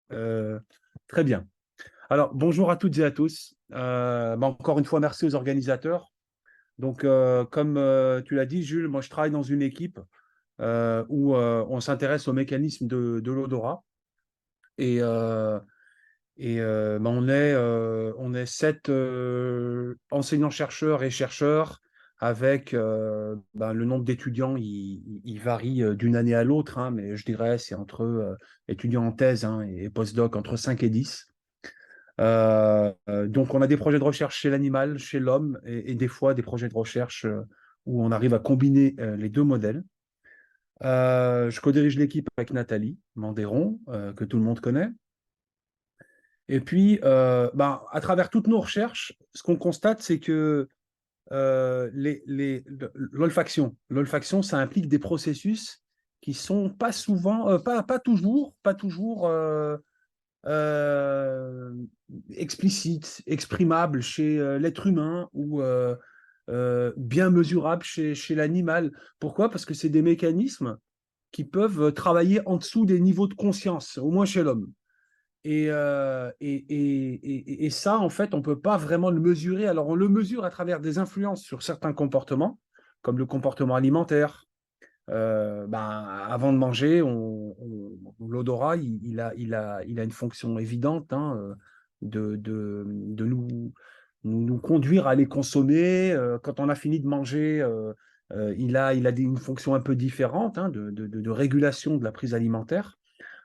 Très bien. Alors, bonjour à toutes et à tous. Encore une fois, merci aux organisateurs. Donc, comme tu l'as dit, Jules, moi, je travaille dans une équipe où on s'intéresse au mécanisme de l'odorat. Et, on est 7 enseignants-chercheurs et chercheurs avec le nombre d'étudiants, il varie d'une année à l'autre, hein, mais je dirais c'est entre étudiants en thèse, hein, et post-doc entre 5 et 10. Donc, on a des projets de recherche chez l'animal, chez l'homme, et des fois des projets de recherche où on arrive à combiner les deux modèles. Je co-dirige l'équipe avec Nathalie Mandéron, que tout le monde connaît. Et puis, à travers toutes nos recherches, ce qu'on constate, c'est que l'olfaction, ça implique des processus qui sont pas souvent, pas toujours euh, explicites, exprimables chez l'être humain ou bien mesurables chez l'animal. Pourquoi? Parce que c'est des mécanismes qui peuvent travailler en dessous des niveaux de conscience, au moins chez l'homme. Et ça, en fait, on ne peut pas vraiment le mesurer. Alors, on le mesure à travers des influences sur certains comportements, comme le comportement alimentaire. Avant de manger, l'odorat, il a une fonction évidente, hein, de nous conduire à les consommer. Quand on a fini de manger, il a une fonction un peu différente, hein, de régulation de la prise alimentaire.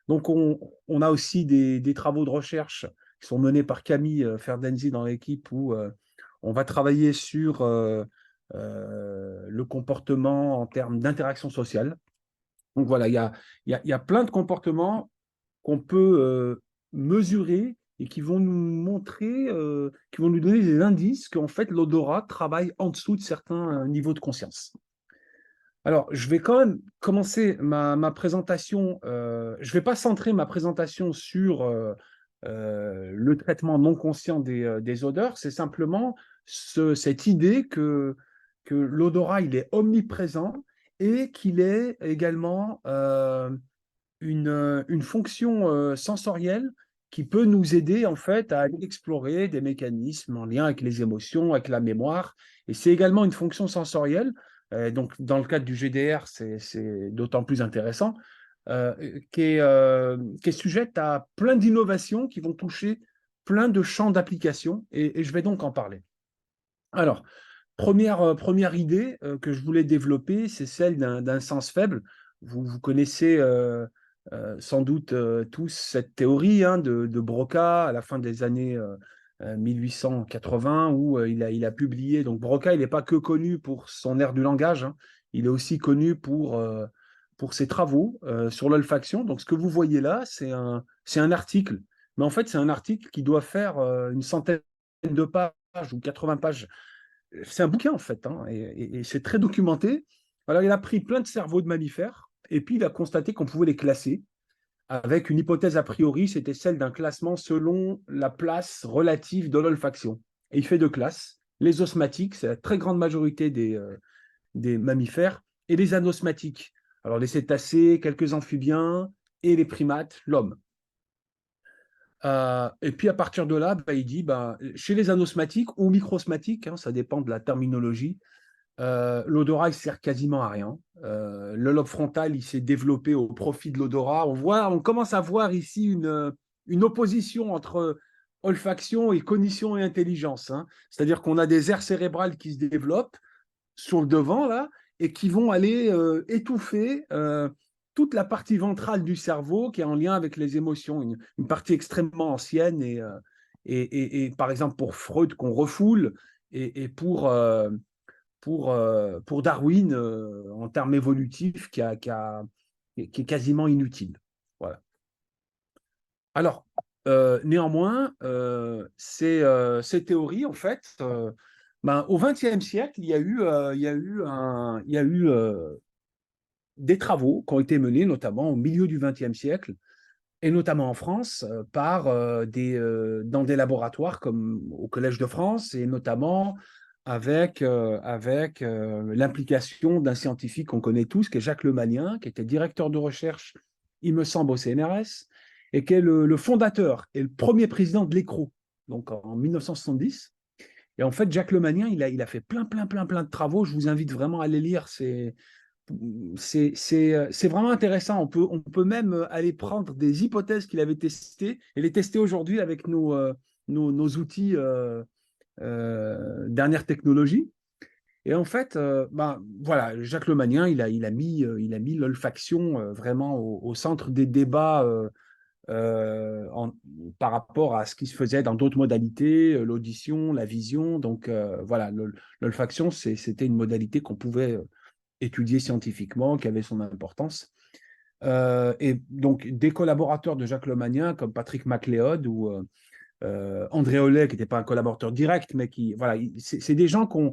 Donc, on a aussi des travaux de recherche qui sont menés par Camille Ferdenzi dans l'équipe où on va travailler sur le comportement en termes d'interaction sociale. Donc voilà, il y a plein de comportements qu'on peut mesurer et qui vont nous montrer, qui vont nous donner des indices qu'en fait l'odorat travaille en dessous de certains niveaux de conscience. Alors, je vais quand même commencer ma présentation. Je ne vais pas centrer ma présentation sur le traitement non conscient des odeurs. C'est simplement cette idée que l'odorat, il est omniprésent et qu'il est également une fonction sensorielle qui peut nous aider en fait à aller explorer des mécanismes en lien avec les émotions, avec la mémoire. Et c'est également une fonction sensorielle. Donc, dans le cadre du GDR, c'est d'autant plus intéressant, qui est sujette à plein d'innovations qui vont toucher plein de champs d'application. Et je vais donc en parler. Alors, première idée que je voulais développer, c'est celle d'un sens faible. Vous connaissez sans doute tous cette théorie, hein, de Broca à la fin des années 1880 où il a publié. Donc Broca, il n'est pas que connu pour son art du langage, hein, il est aussi connu pour ses travaux sur l'olfaction. Donc ce que vous voyez là, c'est un article. Mais en fait, c'est un article qui doit faire une centaine de pages ou 80 pages. C'est un bouquin en fait, hein, et c'est très documenté. Alors, il a pris plein de cerveaux de mammifères et puis il a constaté qu'on pouvait les classer avec une hypothèse a priori, c'était celle d'un classement selon la place relative de l'olfaction. Et il fait deux classes, les osmatiques, c'est la très grande majorité des mammifères, et les anosmatiques. Alors les cétacés, quelques amphibiens et les primates, l'homme. Et puis à partir de là, il dit, chez les anosmatiques ou microsmatiques, hein, ça dépend de la terminologie, l'odorat, il sert quasiment à rien. Le lobe frontal, il s'est développé au profit de l'odorat. On commence à voir ici une opposition entre olfaction et cognition et intelligence, hein. C'est-à-dire qu'on a des aires cérébrales qui se développent sur le devant, là, et qui vont aller étouffer toute la partie ventrale du cerveau qui est en lien avec les émotions, une partie extrêmement ancienne et par exemple pour Freud qu'on refoule et pour Darwin, en termes évolutifs, qui est quasiment inutile. Voilà. Alors, néanmoins, ces théories, en fait, au XXe siècle, il y a eu des travaux qui ont été menés, notamment au milieu du XXe siècle, et notamment en France, dans des laboratoires comme au Collège de France, et notamment avec l'implication d'un scientifique qu'on connaît tous, qui est Jacques Lemalien, qui était directeur de recherche, il me semble, au CNRS, et qui est le fondateur et le premier président de l'ECRO, donc en 1970. Et en fait, Jacques Lemanien, il a fait plein de travaux. Je vous invite vraiment à les lire. C'est vraiment intéressant. On peut même aller prendre des hypothèses qu'il avait testées et les tester aujourd'hui avec nos outils dernière technologie. Et en fait, ben, voilà, Jacques Lemanien, il a mis l'olfaction vraiment au centre des débats par rapport à ce qui se faisait dans d'autres modalités, l'audition, la vision. Donc voilà, l'olfaction, c'était une modalité qu'on pouvait étudier scientifiquement, qui avait son importance. Et donc des collaborateurs de Jacques Lemanien, comme Patrick MacLeod ou André Hollet, qui n'était pas un collaborateur direct, mais qui, voilà, c'est des gens qui ont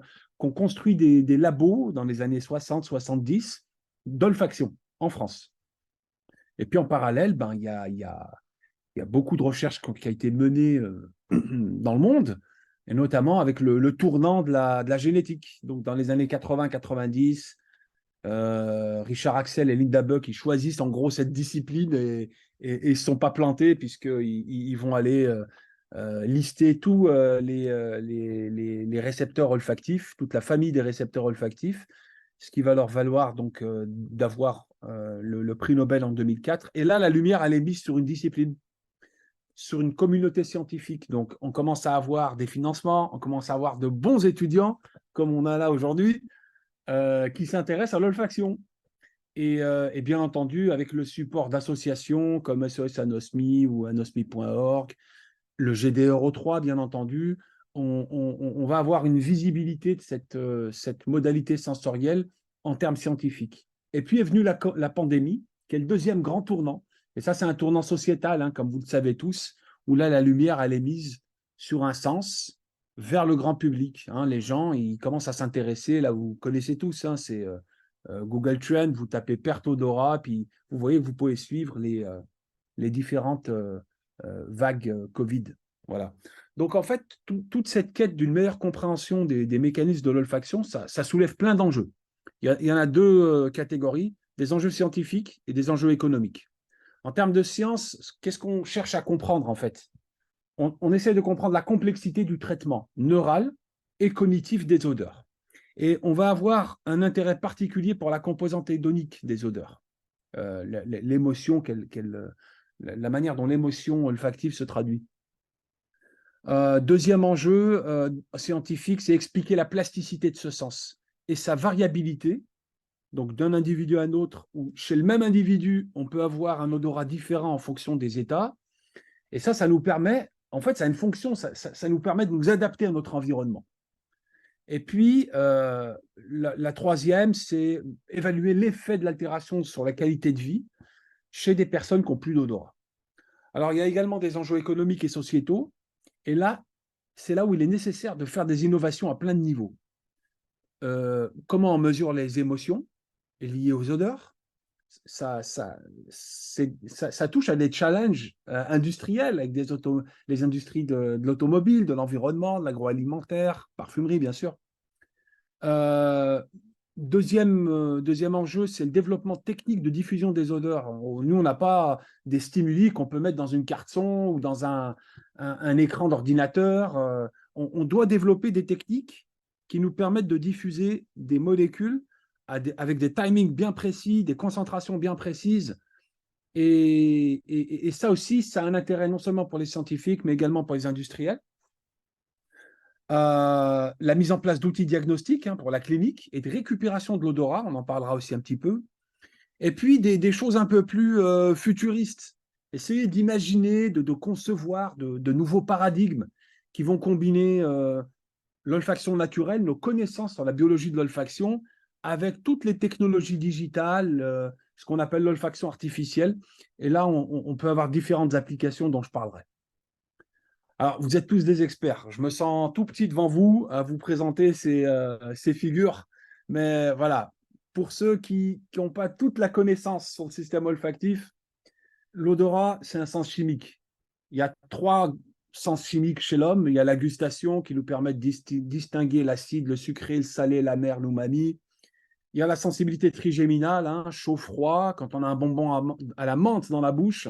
construit des labos dans les années 60-70 d'olfaction en France. Et puis en parallèle, ben, il y a beaucoup de recherches qui ont été menées dans le monde, et notamment avec le tournant de la génétique. Donc dans les années 80-90, Richard Axel et Linda Buck, ils choisissent en gros cette discipline et ils ne se sont pas plantés puisqu'ils vont aller lister tous les récepteurs olfactifs, toute la famille des récepteurs olfactifs, ce qui va leur valoir donc d'avoir le prix Nobel en 2004. Et là, la lumière, elle est mise sur une discipline, sur une communauté scientifique. Donc, on commence à avoir des financements, on commence à avoir de bons étudiants, comme on a là aujourd'hui, qui s'intéressent à l'olfaction. Et bien entendu, avec le support d'associations comme SOS Anosmie ou anosmie.org, le GD Euro 3, bien entendu, on va avoir une visibilité de cette modalité sensorielle en termes scientifiques. Et puis est venue la pandémie, qui est le deuxième grand tournant. Et ça, c'est un tournant sociétal, hein, comme vous le savez tous, où là, la lumière, elle est mise sur un sens vers le grand public. Hein. Les gens, ils commencent à s'intéresser, là, vous connaissez tous, hein, c'est Google Trend, vous tapez perte odorat, puis vous voyez, vous pouvez suivre les différentes vagues Covid. Voilà. Donc, en fait, toute cette quête d'une meilleure compréhension des mécanismes de l'olfaction, ça soulève plein d'enjeux. Il y en a deux catégories, des enjeux scientifiques et des enjeux économiques. En termes de science, qu'est-ce qu'on cherche à comprendre, en fait? On essaie de comprendre la complexité du traitement neural et cognitif des odeurs. Et on va avoir un intérêt particulier pour la composante hédonique des odeurs, l'émotion, la manière dont l'émotion olfactive se traduit. Deuxième enjeu scientifique, c'est expliquer la plasticité de ce sens et sa variabilité, donc d'un individu à un autre, ou chez le même individu, on peut avoir un odorat différent en fonction des états. Et ça nous permet, en fait, ça a une fonction, ça nous permet de nous adapter à notre environnement. Et puis, la troisième, c'est évaluer l'effet de l'altération sur la qualité de vie chez des personnes qui n'ont plus d'odorat. Alors, il y a également des enjeux économiques et sociétaux. Et là, c'est là où il est nécessaire de faire des innovations à plein de niveaux. Comment on mesure les émotions liées aux odeurs? Ça touche à des challenges industriels avec les industries de l'automobile, de l'environnement, de l'agroalimentaire, parfumerie, bien sûr. Deuxième enjeu, c'est le développement technique de diffusion des odeurs. Nous, on n'a pas des stimuli qu'on peut mettre dans une carte son ou dans un écran d'ordinateur. On doit développer des techniques qui nous permettent de diffuser des molécules avec des timings bien précis, des concentrations bien précises. Et ça aussi, ça a un intérêt non seulement pour les scientifiques, mais également pour les industriels. La mise en place d'outils diagnostiques pour la clinique et de récupération de l'odorat, on en parlera aussi un petit peu. Et puis des choses un peu plus futuristes. Essayer d'imaginer, de concevoir de nouveaux paradigmes qui vont combiner l'olfaction naturelle, nos connaissances sur la biologie de l'olfaction, avec toutes les technologies digitales, ce qu'on appelle l'olfaction artificielle. Et là, on peut avoir différentes applications dont je parlerai. Alors, vous êtes tous des experts. Je me sens tout petit devant vous à vous présenter ces figures. Mais voilà, pour ceux qui n'ont pas toute la connaissance sur le système olfactif, l'odorat, c'est un sens chimique. Il y a 3 sens chimiques chez l'homme. Il y a la gustation qui nous permet de distinguer l'acide, le sucré, le salé, l'amer, l'umami. Il y a la sensibilité trigéminale, chaud-froid. Quand on a un bonbon à la menthe dans la bouche,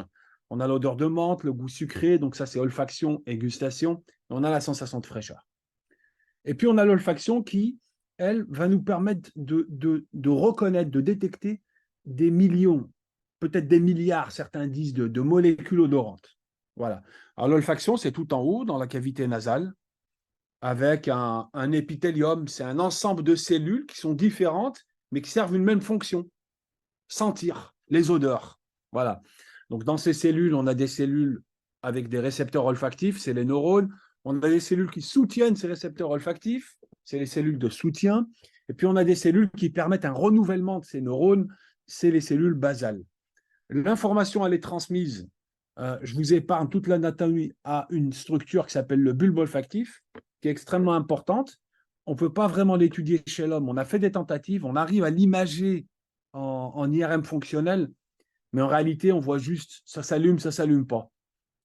On a l'odeur de menthe, le goût sucré, donc ça c'est olfaction et gustation. Et on a la sensation de fraîcheur. Et puis on a l'olfaction qui, elle, va nous permettre de reconnaître, de détecter des millions, peut-être des milliards, certains disent, de molécules odorantes. Voilà. Alors l'olfaction, c'est tout en haut, dans la cavité nasale, avec un épithélium. C'est un ensemble de cellules qui sont différentes, mais qui servent une même fonction. Sentir les odeurs. Voilà. Donc dans ces cellules, on a des cellules avec des récepteurs olfactifs, c'est les neurones. On a des cellules qui soutiennent ces récepteurs olfactifs, c'est les cellules de soutien. Et puis on a des cellules qui permettent un renouvellement de ces neurones, c'est les cellules basales. L'information, elle est transmise. Je vous épargne toute l'anatomie à une structure qui s'appelle le bulbe olfactif, qui est extrêmement importante. On ne peut pas vraiment l'étudier chez l'homme. On a fait des tentatives, on arrive à l'imager en IRM fonctionnel, mais en réalité, on voit juste ça s'allume pas.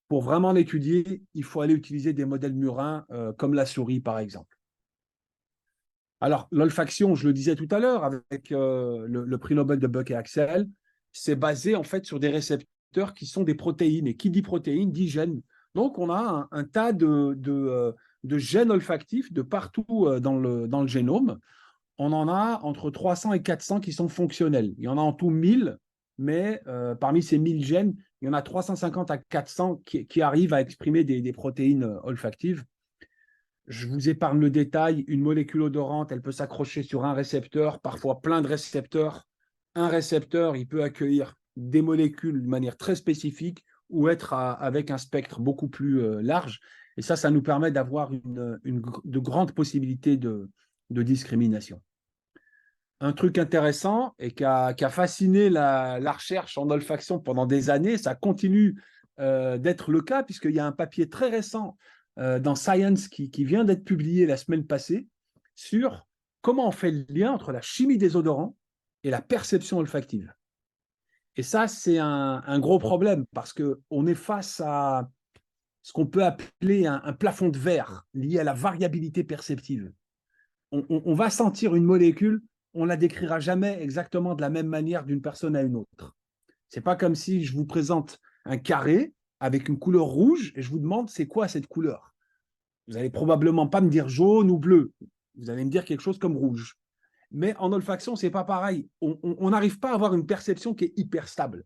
Pour vraiment l'étudier, il faut aller utiliser des modèles murins comme la souris, par exemple. Alors, l'olfaction, je le disais tout à l'heure, avec le prix Nobel de Buck et Axel, c'est basé en fait sur des récepteurs qui sont des protéines. Et qui dit protéines dit gènes. Donc, on a un tas de gènes olfactifs de partout dans le génome. On en a entre 300 et 400 qui sont fonctionnels. Il y en a en tout 1000, mais parmi ces 1000 gènes, il y en a 350 à 400 qui arrivent à exprimer des protéines olfactives. Je vous épargne le détail. Une molécule odorante, elle peut s'accrocher sur un récepteur, parfois plein de récepteurs. Un récepteur, il peut accueillir des molécules de manière très spécifique ou être avec un spectre beaucoup plus large. Et ça nous permet d'avoir de grandes possibilités de discrimination. Un truc intéressant et qui a fasciné la recherche en olfaction pendant des années, ça continue d'être le cas, puisqu'il y a un papier très récent dans Science qui vient d'être publié la semaine passée sur comment on fait le lien entre la chimie des odorants et la perception olfactive. Et ça, c'est un gros problème parce qu'on est face à ce qu'on peut appeler un plafond de verre lié à la variabilité perceptive. On va sentir une molécule, on ne la décrira jamais exactement de la même manière d'une personne à une autre. Ce n'est pas comme si je vous présente un carré avec une couleur rouge et je vous demande c'est quoi cette couleur. Vous n'allez probablement pas me dire jaune ou bleu. Vous allez me dire quelque chose comme rouge. Mais en olfaction, ce n'est pas pareil. On n'arrive pas à avoir une perception qui est hyper stable.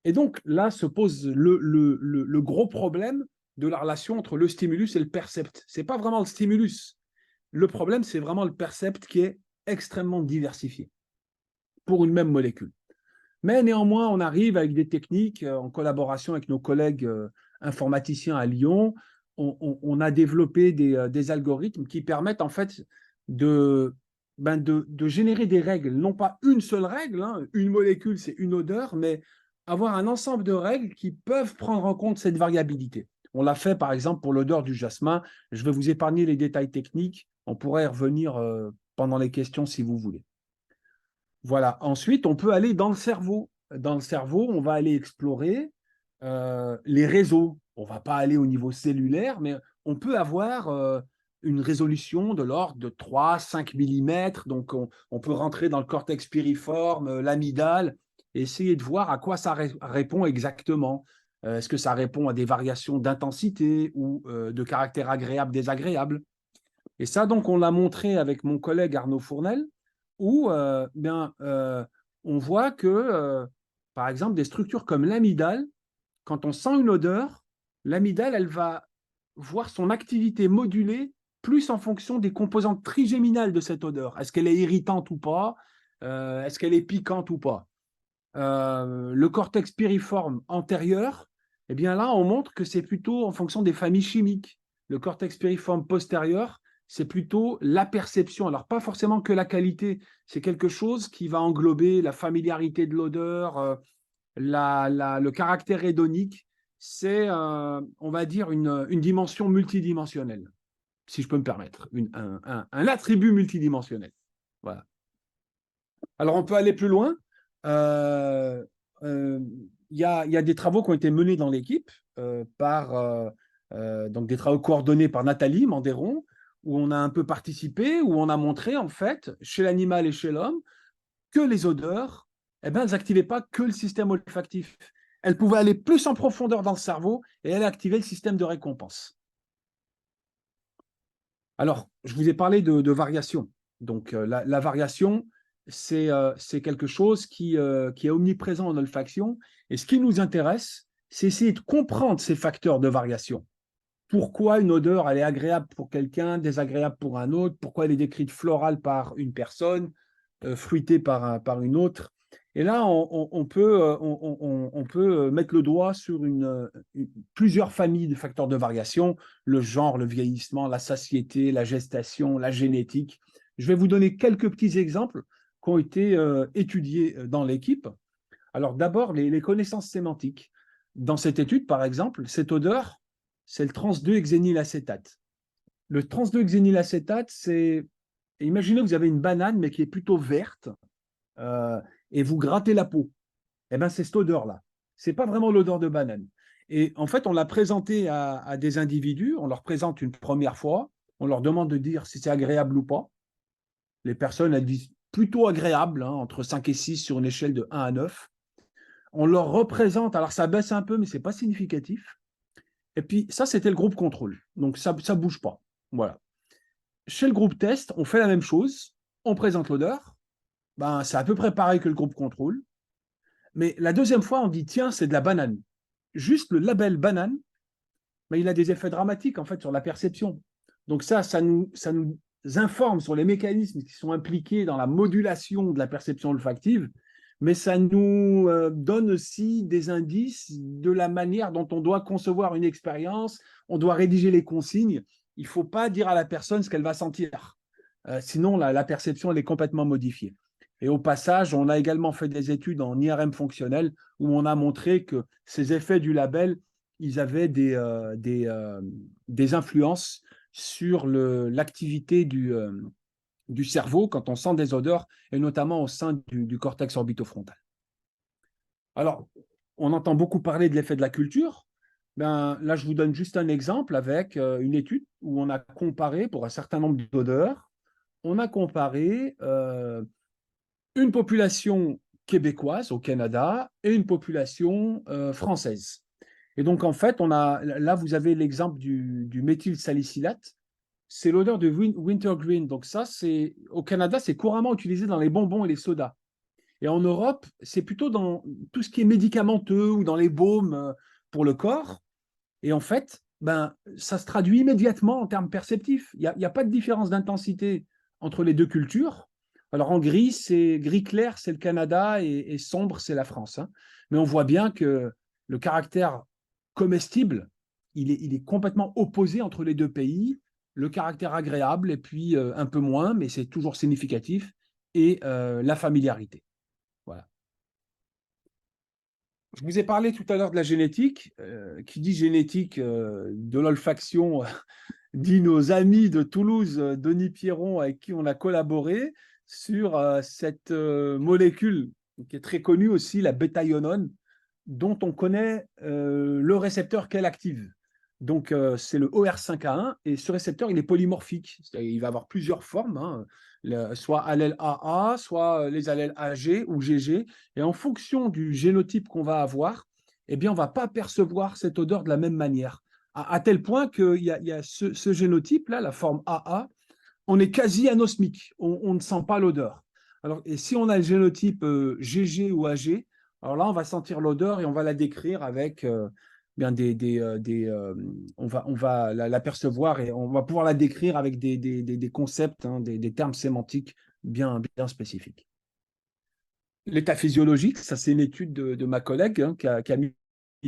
Et donc là se pose le gros problème de la relation entre le stimulus et le percept. Ce n'est pas vraiment le stimulus. Le problème, c'est vraiment le percept qui est extrêmement diversifié pour une même molécule. Mais néanmoins, on arrive avec des techniques en collaboration avec nos collègues informaticiens à Lyon. On a développé des algorithmes qui permettent en fait de générer des règles. Non pas une seule règle, hein, une molécule, c'est une odeur, mais avoir un ensemble de règles qui peuvent prendre en compte cette variabilité. On l'a fait par exemple pour l'odeur du jasmin. Je vais vous épargner les détails techniques. On pourrait y revenir pendant les questions si vous voulez. Voilà. Ensuite, on peut aller dans le cerveau. Dans le cerveau, on va aller explorer les réseaux. On ne va pas aller au niveau cellulaire, mais on peut avoir une résolution de l'ordre de 3-5 mm. Donc, on peut rentrer dans le cortex piriforme, l'amygdale, et essayer de voir à quoi ça répond exactement. Est-ce que ça répond à des variations d'intensité ou de caractère agréable, désagréable? Et ça, donc, on l'a montré avec mon collègue Arnaud Fournel, où on voit que, par exemple, des structures comme l'amygdale, quand on sent une odeur, l'amygdale, elle va voir son activité modulée plus en fonction des composantes trigéminales de cette odeur. Est-ce qu'elle est irritante ou pas? Est-ce qu'elle est piquante ou pas? Le cortex piriforme antérieur, eh bien là, on montre que c'est plutôt en fonction des familles chimiques. Le cortex piriforme postérieur, c'est plutôt la perception. Alors, pas forcément que la qualité, c'est quelque chose qui va englober la familiarité de l'odeur, le caractère hédonique. C'est, on va dire, une dimension multidimensionnelle, si je peux me permettre, un attribut multidimensionnel. Voilà. Alors, on peut aller plus loin. Il y a des travaux qui ont été menés dans l'équipe donc des travaux coordonnés par Nathalie Mandéron, où on a un peu participé, où on a montré en fait chez l'animal et chez l'homme que les odeurs, elles n'activaient pas que le système olfactif. Elle pouvait aller plus en profondeur dans le cerveau et elle activait le système de récompense. Alors, je vous ai parlé de variation. Donc, la variation, c'est quelque chose qui est omniprésent en olfaction. Et ce qui nous intéresse, c'est essayer de comprendre ces facteurs de variation. Pourquoi une odeur, elle est agréable pour quelqu'un, désagréable pour un autre, pourquoi elle est décrite florale par une personne, fruitée par une autre. Et là, on peut mettre le doigt sur plusieurs familles de facteurs de variation, le genre, le vieillissement, la satiété, la gestation, la génétique. Je vais vous donner quelques petits exemples qui ont été étudiés dans l'équipe. Alors d'abord, les connaissances sémantiques. Dans cette étude, par exemple, cette odeur, c'est le trans-2-hexénylacétate. Le trans-2-hexénylacétate, c'est... Imaginez que vous avez une banane, mais qui est plutôt verte, euh, et vous grattez la peau. Eh bien, c'est cette odeur-là. Ce n'est pas vraiment l'odeur de banane. Et en fait, on l'a présenté à des individus, on leur présente une première fois, on leur demande de dire si c'est agréable ou pas. Les personnes, elles disent plutôt agréable, hein, entre 5 et 6 sur une échelle de 1 à 9. On leur représente, alors ça baisse un peu, mais ce n'est pas significatif. Et puis, ça, c'était le groupe contrôle. Donc, ça ne bouge pas. Voilà. Chez le groupe test, on fait la même chose. On présente l'odeur. Ben, c'est à peu près pareil que le groupe contrôle. Mais la deuxième fois, on dit, tiens, c'est de la banane. Juste le label banane, ben, il a des effets dramatiques, en fait, sur la perception. Donc ça nous informe sur les mécanismes qui sont impliqués dans la modulation de la perception olfactive, mais ça nous donne aussi des indices de la manière dont on doit concevoir une expérience, on doit rédiger les consignes. Il ne faut pas dire à la personne ce qu'elle va sentir. Sinon, la perception, elle est complètement modifiée. Et au passage, on a également fait des études en IRM fonctionnel où on a montré que ces effets du label, ils avaient des influences sur l'activité du cerveau quand on sent des odeurs, et notamment au sein du cortex orbitofrontal. Alors, on entend beaucoup parler de l'effet de la culture. Ben, là, je vous donne juste un exemple avec une étude où on a comparé, pour un certain nombre d'odeurs, on a comparé une population québécoise au Canada et une population française. Et donc, en fait, là, vous avez l'exemple du méthylsalicylate. C'est l'odeur de wintergreen. Donc, ça, au Canada, c'est couramment utilisé dans les bonbons et les sodas. Et en Europe, c'est plutôt dans tout ce qui est médicamenteux ou dans les baumes pour le corps. Et en fait, ben, ça se traduit immédiatement en termes perceptifs. Il n'y a pas de différence d'intensité entre les deux cultures. Alors en gris, c'est gris clair, c'est le Canada, et sombre, c'est la France, hein. Mais on voit bien que le caractère comestible, il est complètement opposé entre les deux pays. Le caractère agréable, et puis un peu moins, mais c'est toujours significatif, et la familiarité. Voilà. Je vous ai parlé tout à l'heure de la génétique. Qui dit génétique de l'olfaction dit nos amis de Toulouse, Denis Pierron, avec qui on a collaboré sur cette molécule qui est très connue aussi, la bêta-ionone, dont on connaît le récepteur qu'elle active. Donc, c'est le OR5A1, et ce récepteur, il est polymorphique. Il va avoir plusieurs formes, hein, soit allèle AA, soit les allèles AG ou GG. Et en fonction du génotype qu'on va avoir, eh bien, on ne va pas percevoir cette odeur de la même manière. À tel point qu'il y a ce génotype-là, la forme AA, on est quasi anosmique, on ne sent pas l'odeur. Alors, et si on a le génotype GG ou AG, alors là, on va sentir l'odeur et on va la décrire avec bien on va la percevoir, et on va pouvoir la décrire avec des concepts, hein, des termes sémantiques bien spécifiques. L'état physiologique, ça c'est une étude de ma collègue, hein, Camille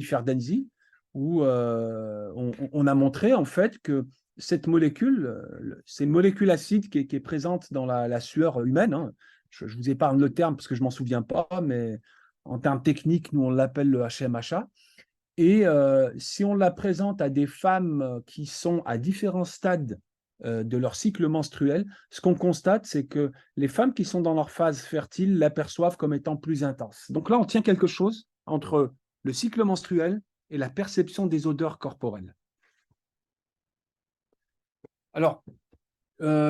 Ferdenzi, où on a montré en fait que cette molécule, c'est une molécule acide qui est présente dans la sueur humaine, hein. Je vous épargne le terme parce que je ne m'en souviens pas, mais en termes techniques, nous on l'appelle le HMHA. Et si on la présente à des femmes qui sont à différents stades de leur cycle menstruel, ce qu'on constate, c'est que les femmes qui sont dans leur phase fertile l'aperçoivent comme étant plus intense. Donc là, on tient quelque chose entre le cycle menstruel et la perception des odeurs corporelles. Alors,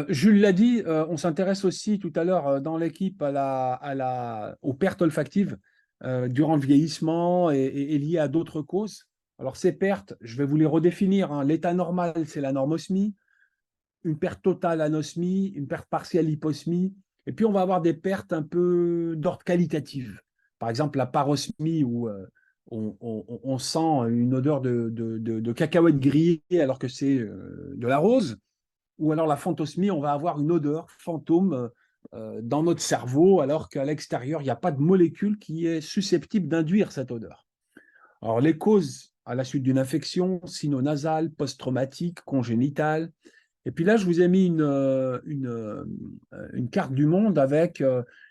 Jules l'a dit, on s'intéresse aussi tout à l'heure dans l'équipe aux pertes olfactives. durant le vieillissement et liées à d'autres causes. Alors, ces pertes, je vais vous les redéfinir, hein. L'état normal, c'est l'anormosmie, une perte totale anosmie, une perte partielle hyposmie, et puis on va avoir des pertes un peu d'ordre qualitatif. Par exemple, la parosmie, où on sent une odeur de cacahuète grillée alors que c'est de la rose, ou alors la phantosmie, on va avoir une odeur fantôme dans notre cerveau, alors qu'à l'extérieur, il n'y a pas de molécule qui est susceptible d'induire cette odeur. Alors, les causes à la suite d'une infection, sino-nasale, post-traumatique, congénitale. Et puis là, je vous ai mis une carte du monde avec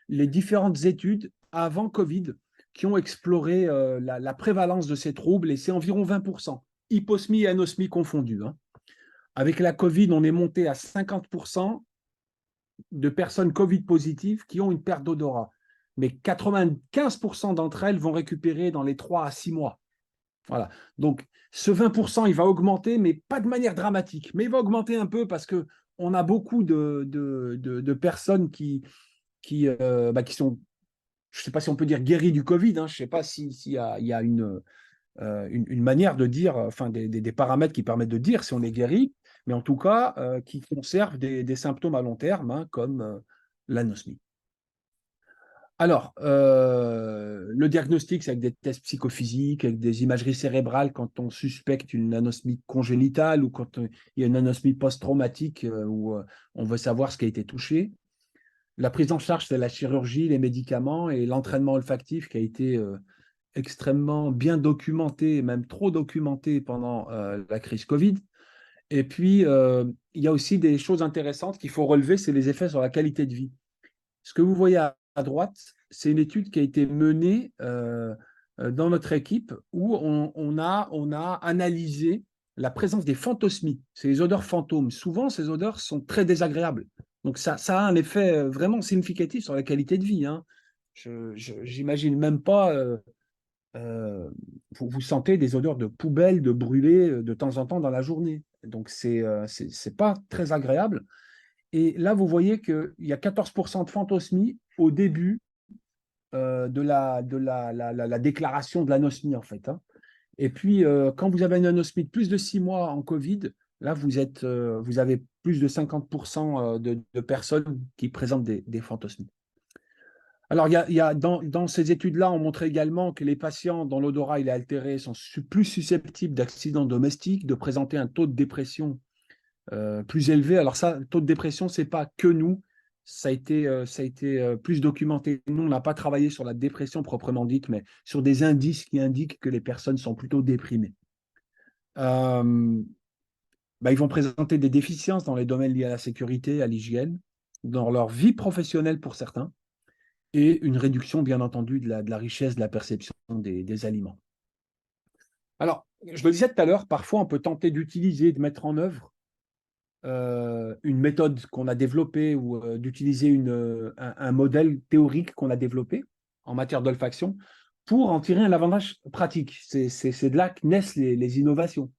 les différentes études avant Covid qui ont exploré la prévalence de ces troubles, et c'est environ 20%, hyposmie et anosmie confondues, hein. Avec la Covid, on est monté à 50% de personnes Covid positives qui ont une perte d'odorat. Mais 95% d'entre elles vont récupérer dans les 3 à 6 mois. Voilà. Donc, ce 20%, il va augmenter, mais pas de manière dramatique. Mais il va augmenter un peu parce qu'on a beaucoup de personnes qui sont, je ne sais pas si on peut dire guéries du Covid, hein, je ne sais pas s'il y a une manière de dire, enfin des paramètres qui permettent de dire si on est guéri, mais en tout cas, qui conservent des symptômes à long terme, hein, comme l'anosmie. Alors, le diagnostic, c'est avec des tests psychophysiques, avec des imageries cérébrales quand on suspecte une anosmie congénitale ou quand il y a une anosmie post-traumatique où on veut savoir ce qui a été touché. La prise en charge, c'est la chirurgie, les médicaments et l'entraînement olfactif qui a été extrêmement bien documenté, même trop documenté pendant la crise Covid. Et puis, il y a aussi des choses intéressantes qu'il faut relever, c'est les effets sur la qualité de vie. Ce que vous voyez à droite, c'est une étude qui a été menée dans notre équipe où on a analysé la présence des phantosmies, c'est les odeurs fantômes. Souvent, ces odeurs sont très désagréables. Donc, ça a un effet vraiment significatif sur la qualité de vie, hein. J'imagine même pas, vous sentez des odeurs de poubelle, de brûlé de temps en temps dans la journée. Donc, c'est pas très agréable. Et là, vous voyez qu'il y a 14% de phantosmie au début de la déclaration de l'anosmie, en fait, hein. Et puis, quand vous avez une anosmie de plus de 6 mois en Covid, là, vous avez plus de 50% de personnes qui présentent des phantosmies. Alors, dans ces études-là, on montrait également que les patients dont l'odorat est altéré sont plus susceptibles d'accidents domestiques, de présenter un taux de dépression plus élevé. Alors ça, le taux de dépression, c'est pas que nous. Ça a été plus documenté. Nous, on n'a pas travaillé sur la dépression proprement dite, mais sur des indices qui indiquent que les personnes sont plutôt déprimées. Ils vont présenter des déficiences dans les domaines liés à la sécurité, à l'hygiène, dans leur vie professionnelle pour certains, et une réduction, bien entendu, de la richesse de la perception des aliments. Alors, je le disais tout à l'heure, parfois on peut tenter d'utiliser, de mettre en œuvre une méthode qu'on a développée ou d'utiliser un modèle théorique qu'on a développé en matière d'olfaction pour en tirer un avantage pratique. C'est de là que naissent les innovations.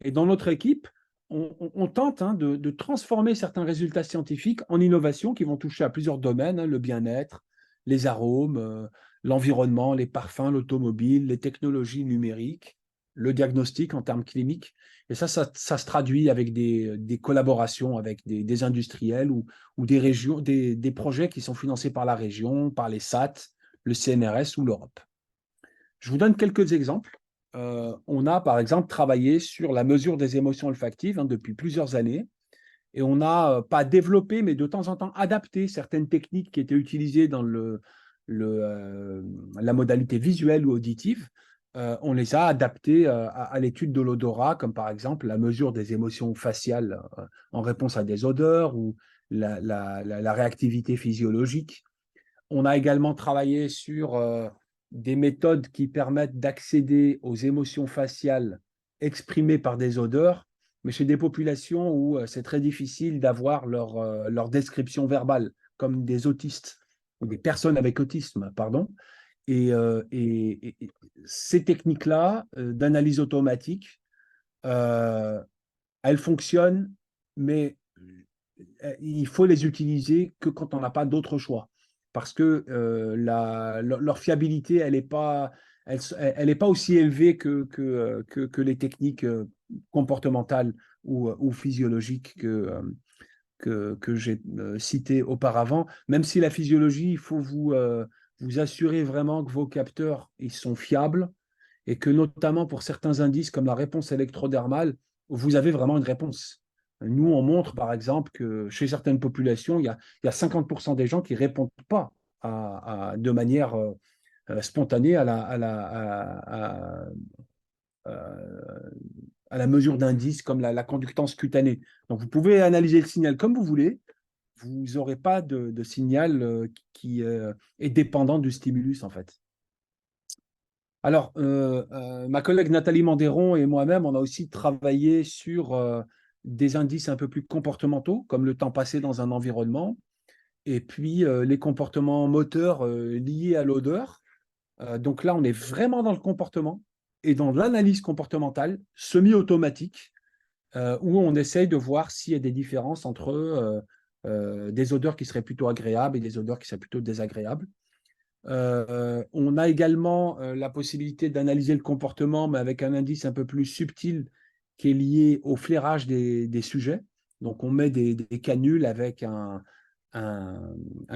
Et dans notre équipe, on tente, hein, de transformer certains résultats scientifiques en innovations qui vont toucher à plusieurs domaines, hein, le bien-être, les arômes, l'environnement, les parfums, l'automobile, les technologies numériques, le diagnostic en termes cliniques. Et ça se traduit avec des collaborations avec des industriels ou des régions, des projets qui sont financés par la région, par les SAT, le CNRS ou l'Europe. Je vous donne quelques exemples. On a par exemple travaillé sur la mesure des émotions olfactives, hein, depuis plusieurs années, et on n'a pas développé, mais de temps en temps adapté certaines techniques qui étaient utilisées dans la modalité visuelle ou auditive. On les a adaptées à l'étude de l'odorat, comme par exemple la mesure des émotions faciales en réponse à des odeurs ou la réactivité physiologique. On a également travaillé sur des méthodes qui permettent d'accéder aux émotions faciales exprimées par des odeurs, mais chez des populations où c'est très difficile d'avoir leur description verbale, comme des autistes, ou des personnes avec autisme, pardon. Et ces techniques-là d'analyse automatique, elles fonctionnent, mais il faut les utiliser que quand on n'a pas d'autre choix. parce que leur fiabilité, elle est pas aussi élevée que les techniques comportementales ou physiologiques que j'ai citées auparavant. Même si la physiologie, il faut vous assurer vraiment que vos capteurs ils sont fiables et que notamment pour certains indices comme la réponse électrodermale, vous avez vraiment une réponse. Nous, on montre par exemple que chez certaines populations, il y a 50% des gens qui ne répondent pas de manière spontanée à la mesure d'indices comme la conductance cutanée. Donc, vous pouvez analyser le signal comme vous voulez, vous n'aurez pas de signal qui est dépendant du stimulus, en fait. Alors, ma collègue Nathalie Mandéron et moi-même, on a aussi travaillé sur des indices un peu plus comportementaux, comme le temps passé dans un environnement, et puis les comportements moteurs liés à l'odeur. Donc là, on est vraiment dans le comportement et dans l'analyse comportementale semi-automatique, où on essaye de voir s'il y a des différences entre des odeurs qui seraient plutôt agréables et des odeurs qui seraient plutôt désagréables. On a également la possibilité d'analyser le comportement, mais avec un indice un peu plus subtil qui est lié au flairage des sujets. Donc, on met des canules avec un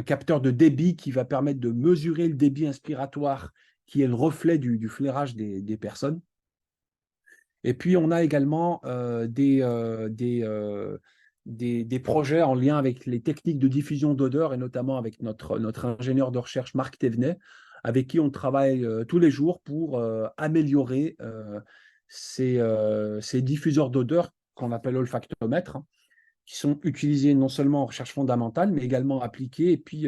capteur de débit qui va permettre de mesurer le débit inspiratoire, qui est le reflet du flairage des personnes. Et puis, on a également des projets en lien avec les techniques de diffusion d'odeur et notamment avec notre ingénieur de recherche Marc Thévenet, avec qui on travaille tous les jours pour améliorer ces diffuseurs d'odeur qu'on appelle olfactomètres, hein, qui sont utilisés non seulement en recherche fondamentale, mais également appliqués et puis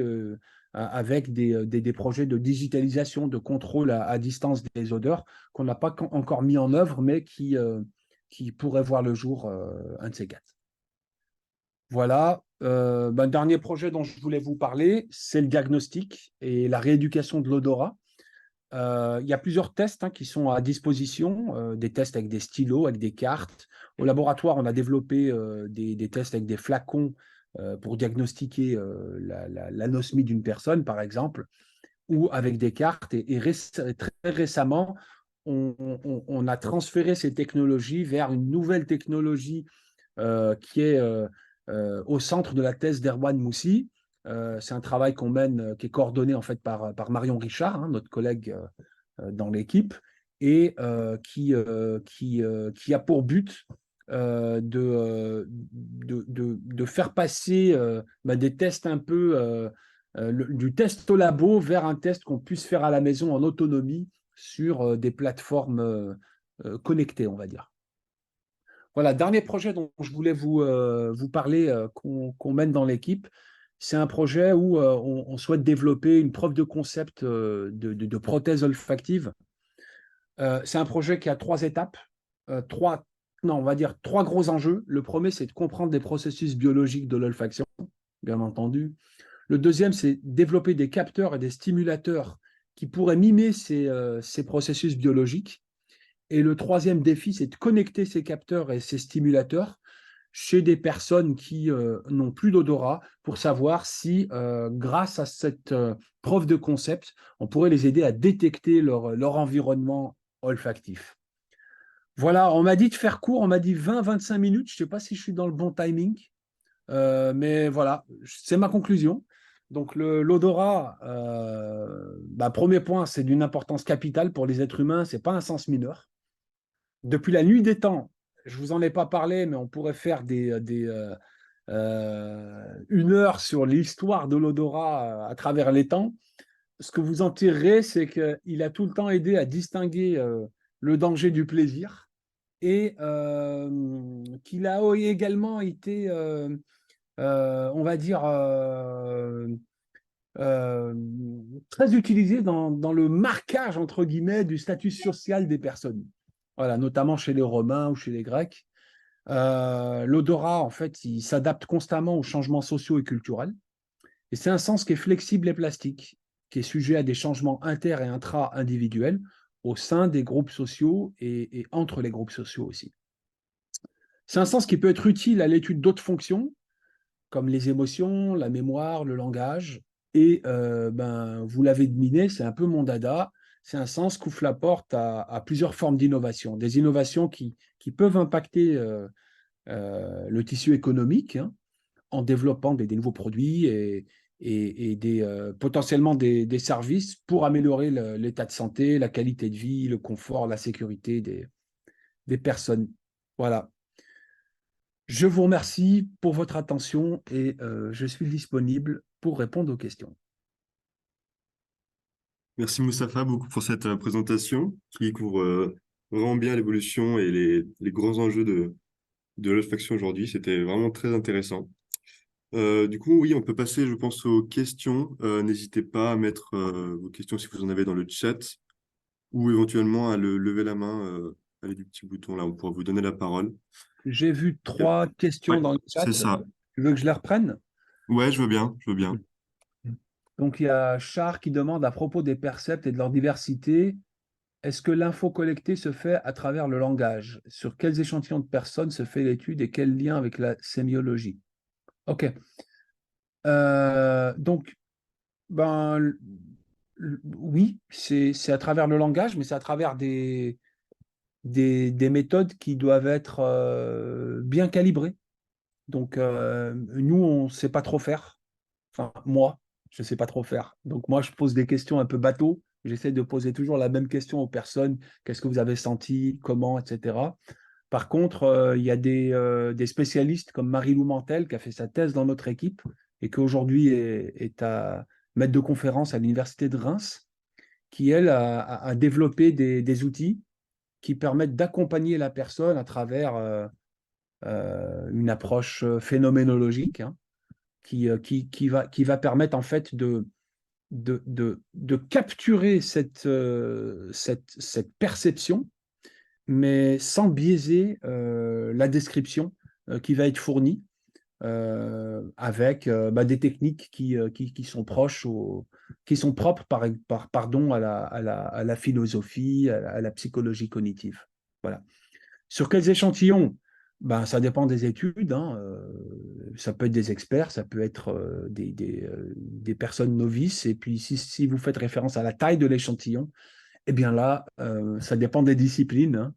avec des projets de digitalisation, de contrôle à distance des odeurs qu'on n'a pas encore mis en œuvre, mais qui pourraient voir le jour un de ces quatre. Voilà. Dernier projet dont je voulais vous parler, c'est le diagnostic et la rééducation de l'odorat. Il y a plusieurs tests qui sont à disposition, des tests avec des stylos, avec des cartes. Au laboratoire, on a développé des tests avec des flacons pour diagnostiquer l'anosmie d'une personne, par exemple, ou avec des cartes. Et très récemment, on a transféré ces technologies vers une nouvelle technologie qui est au centre de la thèse d'Erwan Moussi. C'est un travail qu'on mène, qui est coordonné en fait par Marion Richard, hein, notre collègue dans l'équipe, et qui a pour but de faire passer des tests un peu du test au labo vers un test qu'on puisse faire à la maison en autonomie sur des plateformes connectées, on va dire. Voilà, dernier projet dont je voulais vous parler, qu'on mène dans l'équipe, c'est un projet où on souhaite développer une preuve de concept de prothèse olfactive. C'est un projet qui a trois étapes, non, on va dire trois gros enjeux. Le premier, c'est de comprendre les processus biologiques de l'olfaction, bien entendu. Le deuxième, c'est développer des capteurs et des stimulateurs qui pourraient mimer ces processus biologiques. Et le troisième défi, c'est de connecter ces capteurs et ces stimulateurs chez des personnes qui n'ont plus d'odorat pour savoir si, grâce à cette preuve de concept, on pourrait les aider à détecter leur environnement olfactif. Voilà, on m'a dit de faire court, on m'a dit 20-25 minutes. Je ne sais pas si je suis dans le bon timing, mais voilà, c'est ma conclusion. Donc l'odorat, premier point, c'est d'une importance capitale pour les êtres humains, ce n'est pas un sens mineur. Depuis la nuit des temps, je ne vous en ai pas parlé, mais on pourrait faire une heure sur l'histoire de l'odorat à travers les temps. Ce que vous en tirerez, c'est qu'il a tout le temps aidé à distinguer le danger du plaisir et qu'il a également été, on va dire, très utilisé dans le marquage, entre guillemets, du statut social des personnes. Voilà, notamment chez les Romains ou chez les Grecs. L'odorat, en fait, il s'adapte constamment aux changements sociaux et culturels. Et c'est un sens qui est flexible et plastique, qui est sujet à des changements inter- et intra-individuels au sein des groupes sociaux et entre les groupes sociaux aussi. C'est un sens qui peut être utile à l'étude d'autres fonctions, comme les émotions, la mémoire, le langage. Et vous l'avez deviné, c'est un peu mon dada. C'est un sens qu'ouvre la porte à plusieurs formes d'innovation. Des innovations qui peuvent impacter le tissu économique, hein, en développant des nouveaux produits et potentiellement des services pour améliorer l'état de santé, la qualité de vie, le confort, la sécurité des personnes. Voilà. Je vous remercie pour votre attention et je suis disponible pour répondre aux questions. Merci Moustapha beaucoup pour cette présentation qui couvre vraiment bien l'évolution et les grands enjeux de l'olfaction aujourd'hui. C'était vraiment très intéressant. Du coup, oui, on peut passer, je pense, aux questions. N'hésitez pas à mettre vos questions si vous en avez dans le chat ou éventuellement à lever la main, allez du petit bouton là, on pourra vous donner la parole. J'ai vu Yep. 3 questions Ouais, dans le c'est chat. ça. Tu veux que je les reprenne? Ouais, je veux bien, je veux bien. Donc, il y a Char qui demande à propos des percepts et de leur diversité, est-ce que l'info collectée se fait à travers le langage? Sur quels échantillons de personnes se fait l'étude et quel lien avec la sémiologie? OK. Donc, ben, oui, c'est à travers le langage, mais c'est à travers des méthodes qui doivent être bien calibrées. Donc, nous, on ne sait pas trop faire. Enfin, moi, je ne sais pas trop faire. Donc, moi, je pose des questions un peu bateau. J'essaie de poser toujours la même question aux personnes. Qu'est-ce que vous avez senti? Comment? Etc. Par contre, il y a des spécialistes comme Marie-Lou Mantel qui a fait sa thèse dans notre équipe et qui aujourd'hui est à maître de conférence à l'Université de Reims, qui, elle, a développé des outils qui permettent d'accompagner la personne à travers une approche phénoménologique, hein, qui va permettre en fait de capturer cette perception, mais sans biaiser la description qui va être fournie avec des techniques qui sont proches qui sont propres pardon, à la philosophie, à la psychologie cognitive. Voilà. Sur quels échantillons? Ben, ça dépend des études, hein. Ça peut être des experts, ça peut être des personnes novices. Et puis, si vous faites référence à la taille de l'échantillon, eh bien là, ça dépend des disciplines,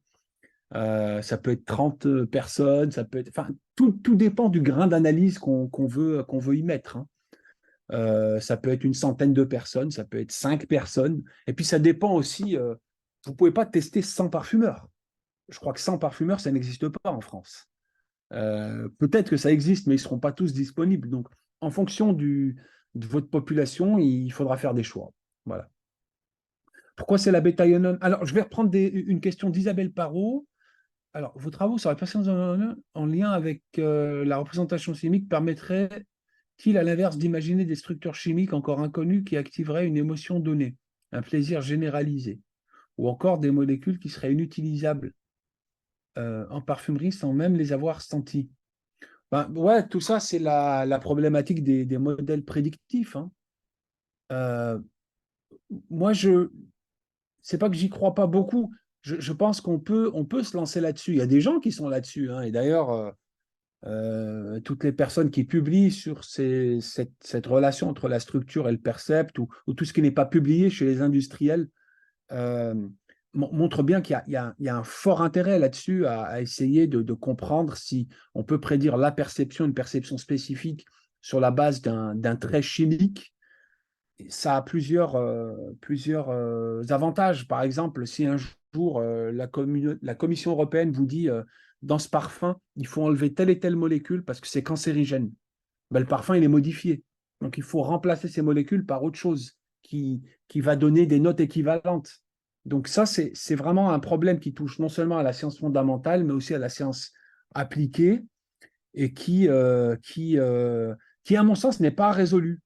hein. Ça peut être 30 personnes, ça peut être, enfin, tout dépend du grain d'analyse qu'on veut y mettre, hein. Ça peut être une centaine de personnes, ça peut être 5 personnes. Et puis, ça dépend aussi, vous ne pouvez pas tester 100 parfumeurs. Je crois que 100 parfumeurs, ça n'existe pas en France. Peut-être que ça existe, mais ils ne seront pas tous disponibles. Donc, en fonction de votre population, il faudra faire des choix. Voilà. Pourquoi c'est la bêta-ionone? Alors, je vais reprendre une question d'Isabelle Parot. Alors, vos travaux sur la patience en lien avec la représentation chimique permettraient-ils, à l'inverse, d'imaginer des structures chimiques encore inconnues qui activeraient une émotion donnée, un plaisir généralisé, ou encore des molécules qui seraient inutilisables en parfumerie sans même les avoir senties? Ben, ouais, tout ça, c'est la problématique des modèles prédictifs, hein. Euh, moi, c'est pas que j'y crois pas beaucoup. Je pense on peut se lancer là-dessus. Il y a des gens qui sont là-dessus, hein. Et d'ailleurs, toutes les personnes qui publient sur cette relation entre la structure et le percept, ou tout ce qui n'est pas publié chez les industriels, euh, montrent bien qu'il y a un fort intérêt là-dessus à essayer de comprendre si on peut prédire la perception, une perception spécifique sur la base d'un trait chimique. Ça a plusieurs avantages. Par exemple, si un jour la Commission européenne vous dit dans ce parfum, il faut enlever telle et telle molécule parce que c'est cancérigène, ben, le parfum il est modifié. Donc il faut remplacer ces molécules par autre chose qui va donner des notes équivalentes. Donc ça, c'est vraiment un problème qui touche non seulement à la science fondamentale, mais aussi à la science appliquée et qui à mon sens, n'est pas résolu.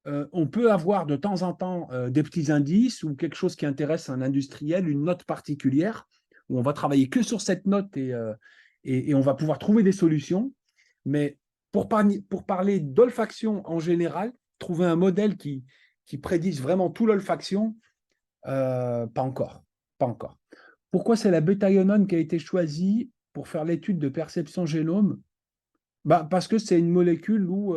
On peut avoir de temps en temps des petits indices ou quelque chose qui intéresse un industriel, une note particulière, où on va travailler que sur cette note et on va pouvoir trouver des solutions. Mais pour parler d'olfaction en général, trouver un modèle qui prédise vraiment tout l'olfaction, pas encore. Pas encore. Pourquoi c'est la bêta-ionone qui a été choisie pour faire l'étude de perception génome? Bah, parce que c'est une molécule où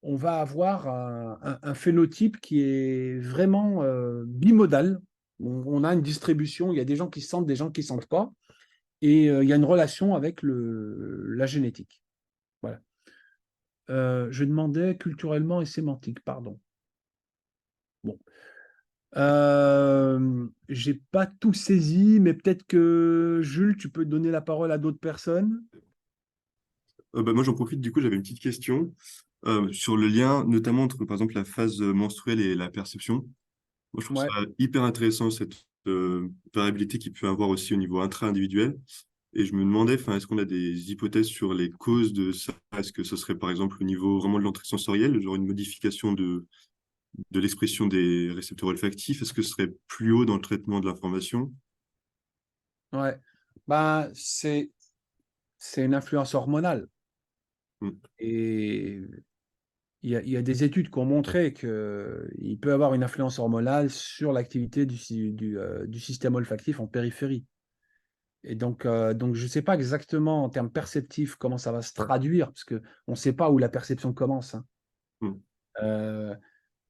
on va avoir un phénotype qui est vraiment bimodal. On a une distribution, il y a des gens qui sentent, des gens qui ne sentent pas, et il y a une relation avec la génétique. Voilà. Je demandais culturellement et sémantique, pardon. Bon. J'ai pas tout saisi, mais peut-être que Jules, tu peux donner la parole à d'autres personnes. Moi, j'en profite, du coup, j'avais une petite question sur le lien, notamment entre, par exemple, la phase menstruelle et la perception. Moi, je trouve ça Ouais, hyper intéressant, cette variabilité qu'il peut avoir aussi au niveau intra-individuel. Et je me demandais, enfin, est-ce qu'on a des hypothèses sur les causes de ça? Est-ce que ce serait, par exemple, au niveau vraiment de l'entrée sensorielle, genre une modification de l'expression des récepteurs olfactifs? Est-ce que ce serait plus haut dans le traitement de l'information? ouais. Ben, c'est une influence hormonale. Mm. Et il y a des études qui ont montré qu'il peut avoir une influence hormonale sur l'activité du système olfactif en périphérie. Et donc je ne sais pas exactement en termes perceptifs comment ça va se traduire, parce qu'on ne sait pas où la perception commence, hein. Mm. Euh,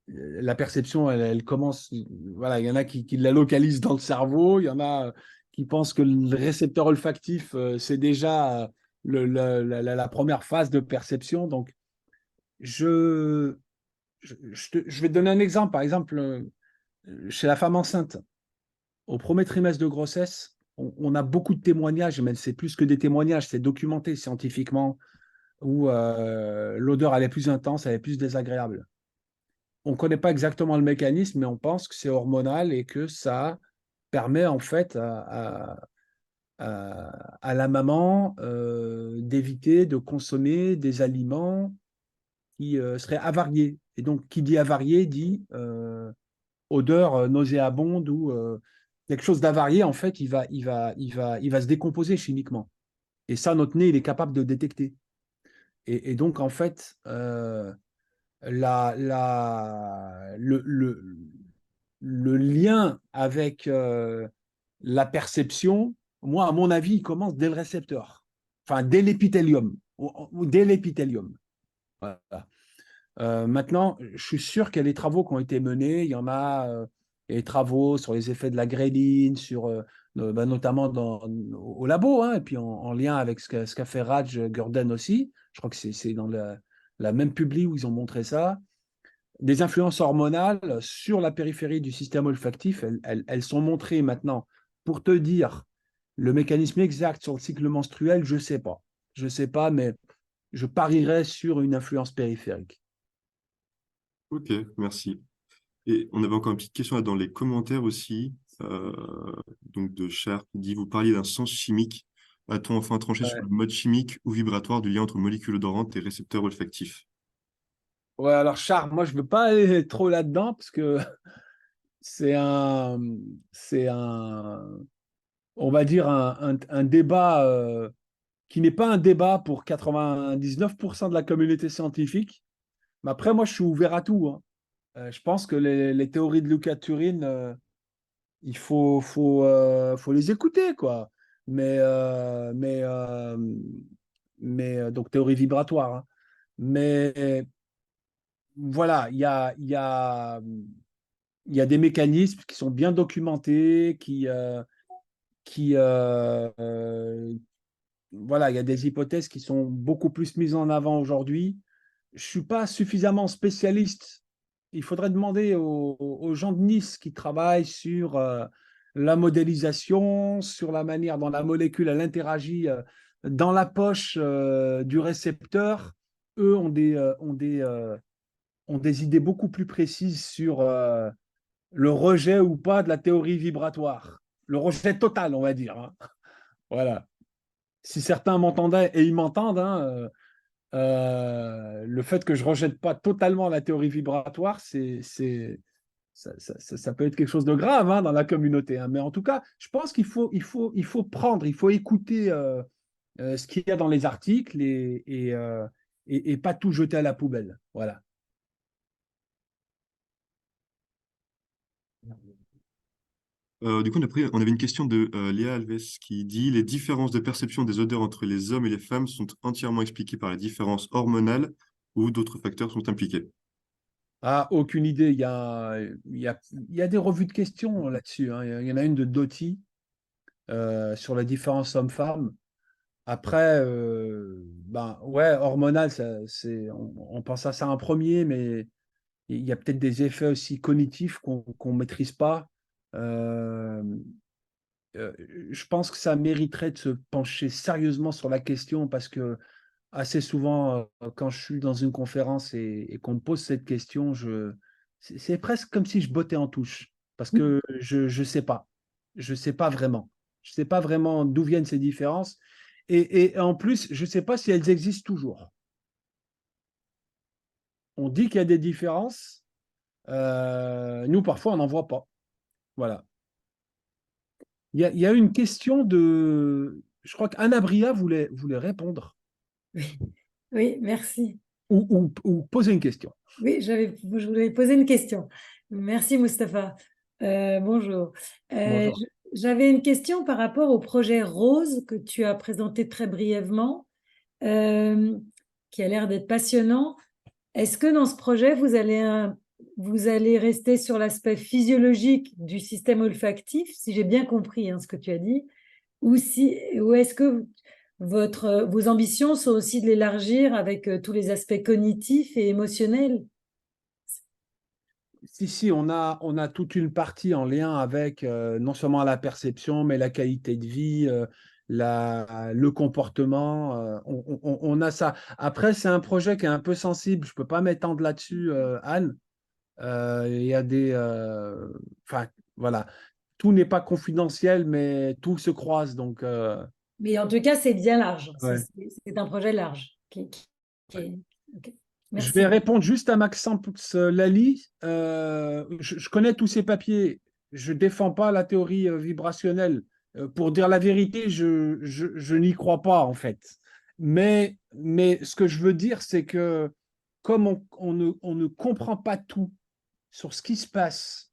la perception, elle commence, voilà, il y en a qui la localisent dans le cerveau, il y en a qui pensent que le récepteur olfactif, c'est déjà la première phase de perception. Donc, je, je vais te donner un exemple. Par exemple, chez la femme enceinte, au premier trimestre de grossesse, on a beaucoup de témoignages, mais c'est plus que des témoignages, c'est documenté scientifiquement, où l'odeur elle est plus intense, elle est plus désagréable. On ne connaît pas exactement le mécanisme, mais on pense que c'est hormonal et que ça permet en fait à la maman d'éviter de consommer des aliments qui seraient avariés. Et donc, qui dit avarié dit odeur nauséabonde ou quelque chose d'avarié, en fait, il va se décomposer chimiquement. Et ça, notre nez, il est capable de détecter. Et donc, en fait, le lien avec la perception, moi, à mon avis, il commence dès le récepteur, enfin, dès l'épithélium, ou dès l'épithélium. Voilà. Maintenant, je suis sûr qu'il y a des travaux qui ont été menés. Il y en a des travaux sur les effets de la gréline, notamment au labo, hein, et puis en lien avec ce qu'a fait Raj Gurden aussi. Je crois que c'est dans la même publi où ils ont montré ça. Des influences hormonales sur la périphérie du système olfactif, elles sont montrées maintenant. Pour te dire le mécanisme exact sur le cycle menstruel, je ne sais pas. Je ne sais pas, mais je parierais sur une influence périphérique. Ok, merci. Et on avait encore une petite question là dans les commentaires aussi, donc de Cher qui dit, vous parliez d'un sens chimique. A-t-on enfin tranché sur Ouais. le mode chimique ou vibratoire du lien entre molécules odorantes et récepteurs olfactifs? Ouais, alors Charles, moi je ne veux pas aller trop là-dedans parce que c'est un, c'est un, on va dire un débat qui n'est pas un débat pour 99% de la communauté scientifique. Mais après, moi je suis ouvert à tout, hein. Je pense que les théories de Luca Turin, il faut les écouter, quoi. Mais, euh, mais, euh, donc théorie vibratoire, hein. Mais voilà, il y a des mécanismes qui sont bien documentés, voilà, il y a des hypothèses qui sont beaucoup plus mises en avant aujourd'hui. Je ne suis pas suffisamment spécialiste. Il faudrait demander aux gens de Nice qui travaillent sur la modélisation, sur la manière dont la molécule elle interagit dans la poche du récepteur. Eux ont des idées beaucoup plus précises sur le rejet ou pas de la théorie vibratoire. Le rejet total, on va dire, hein. Voilà. Si certains m'entendaient et ils m'entendent, hein, le fait que je rejette pas totalement la théorie vibratoire, ça peut être quelque chose de grave, hein, dans la communauté, hein. Mais en tout cas, je pense qu'il faut prendre, il faut écouter ce qu'il y a dans les articles et pas tout jeter à la poubelle. Voilà. Du coup, on avait une question de Léa Alves qui dit, les différences de perception des odeurs entre les hommes et les femmes sont entièrement expliquées par les différences hormonales ou d'autres facteurs sont impliqués? Ah, aucune idée. Il y a des revues de questions là-dessus, hein. Il y en a une de Doty sur la différence homme-femme. Après, ben ouais, hormonal, on pense à ça en premier, mais il y a peut-être des effets aussi cognitifs qu'on ne maîtrise pas. Euh, euh, je pense que ça mériterait de se pencher sérieusement sur la question parce que assez souvent, quand je suis dans une conférence et qu'on me pose cette question, c'est presque comme si je bottais en touche parce que je sais pas. Je sais pas vraiment. Je sais pas vraiment d'où viennent ces différences. Et en plus, je sais pas si elles existent toujours. On dit qu'il y a des différences. Nous, parfois, on n'en voit pas. Voilà. Il y a une question de. Je crois qu'Anna Bria voulait répondre Oui, oui, merci. ou poser une question. Oui, je voulais poser une question. Merci, Mustapha. Bonjour. Bonjour. J'avais une question par rapport au projet Rose que tu as présenté très brièvement, euh, qui a l'air d'être passionnant. Est-ce que dans ce projet, vous allez rester sur l'aspect physiologique du système olfactif, si j'ai bien compris hein, ce que tu as dit, ou est-ce que vos ambitions sont aussi de l'élargir avec tous les aspects cognitifs et émotionnels? Si, si, on a toute une partie en lien avec non seulement la perception, mais la qualité de vie, le comportement. On a ça. Après, c'est un projet qui est un peu sensible. Je ne peux pas m'étendre là-dessus, Anne. Il y a des. Enfin, voilà. Tout n'est pas confidentiel, mais tout se croise. Donc, Mais en tout cas, c'est bien large. ouais. C'est un projet large. Ok. Je vais Merci. répondre juste à Maxence Lally. Je connais tous ces papiers. Je ne défends pas la théorie vibrationnelle. Pour dire la vérité, je n'y crois pas, en fait. Mais ce que je veux dire, c'est que comme on ne comprend pas tout sur ce qui se passe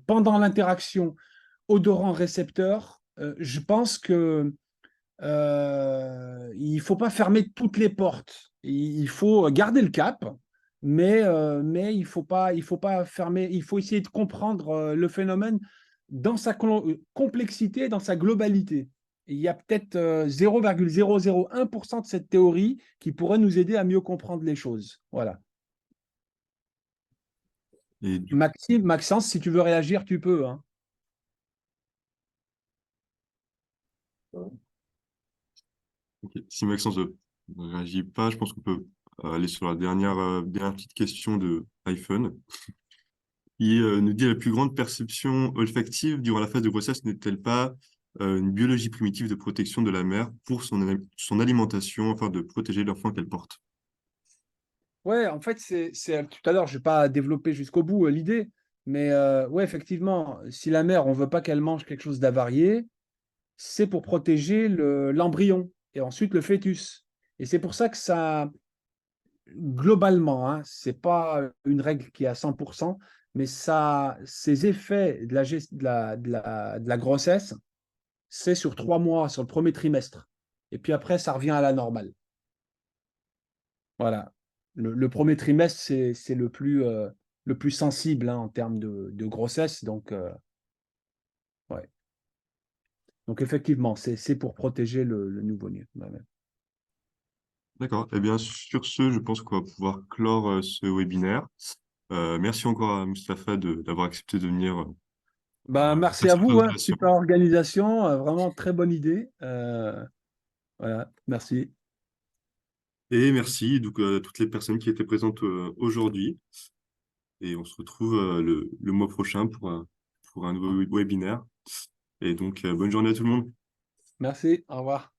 pendant l'interaction odorant-récepteur, je pense que il ne faut pas fermer toutes les portes. Il faut garder le cap, mais il faut pas fermer. Il faut essayer de comprendre le phénomène dans sa complexité, dans sa globalité. Il y a peut-être 0,001% de cette théorie qui pourrait nous aider à mieux comprendre les choses. Voilà. Et Maxime, Maxence, si tu veux réagir, tu peux, hein. ok, si Maxence ne réagit pas, je pense qu'on peut aller sur la dernière petite question de iPhone. Il nous dit la plus grande perception olfactive durant la phase de grossesse n'est-elle pas une biologie primitive de protection de la mère pour son alimentation afin de protéger l'enfant qu'elle porte? Ouais, en fait, tout à l'heure, je ne vais pas développer jusqu'au bout l'idée, mais ouais, effectivement, si la mère, on ne veut pas qu'elle mange quelque chose d'avarié, c'est pour protéger l'embryon et ensuite le fœtus. Et c'est pour ça que ça, globalement, hein, c'est pas une règle qui est à 100%, mais ça, ces effets de la grossesse, c'est sur 3 mois, sur le premier trimestre. Et puis après, ça revient à la normale. Voilà. Le premier trimestre, c'est le plus sensible hein, en termes de grossesse. Donc, ouais. Donc effectivement, c'est pour protéger le nouveau-né. Ouais, ouais. D'accord. Eh bien, sur ce, je pense qu'on va pouvoir clore ce webinaire. Merci encore à Mustapha d'avoir accepté de venir Ben, faire merci à cette vous, hein. présentation. Super organisation, vraiment très bonne idée. Voilà, merci. Et merci donc, à toutes les personnes qui étaient présentes aujourd'hui. Et on se retrouve le mois prochain pour un nouveau webinaire. Et donc, bonne journée à tout le monde. Merci, au revoir.